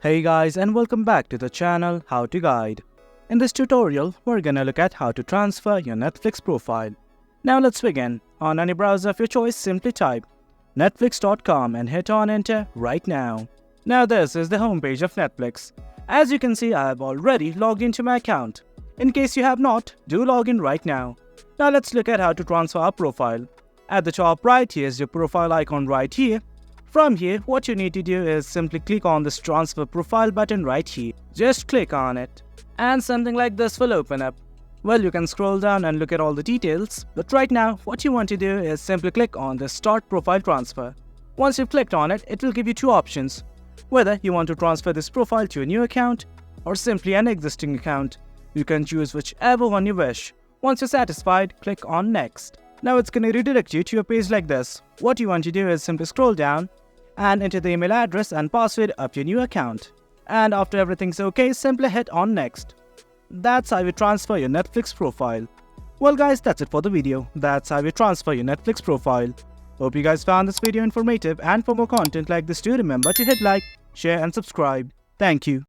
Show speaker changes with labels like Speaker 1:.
Speaker 1: Hey guys, and welcome back to the channel How to Guide. In this tutorial, we're gonna look at how to transfer your Netflix profile. Now let's begin. On any browser of your choice, simply type netflix.com and hit on enter right now. Now this is the homepage of Netflix. As you can see, I have already logged into my account. In case you have not, do log in right now. Now let's look at how to transfer our profile. At the top right, here's your profile icon right here. From here, what you need to do is simply click on this transfer profile button right here. Just click on it. And something like this will open up. Well, you can scroll down and look at all the details. But right now, what you want to do is simply click on the Start Profile Transfer. Once you've clicked on it, it will give you two options. Whether you want to transfer this profile to a new account or simply an existing account. You can choose whichever one you wish. Once you're satisfied, click on Next. Now it's going to redirect you to a page like this. What you want to do is simply scroll down and enter the email address and password of your new account. And after everything's okay, simply hit on Next. That's how you transfer your Netflix profile. Well guys, that's it for the video. That's how you transfer your Netflix profile. Hope you guys found this video informative, and for more content like this, do remember to hit like, share and subscribe. Thank you.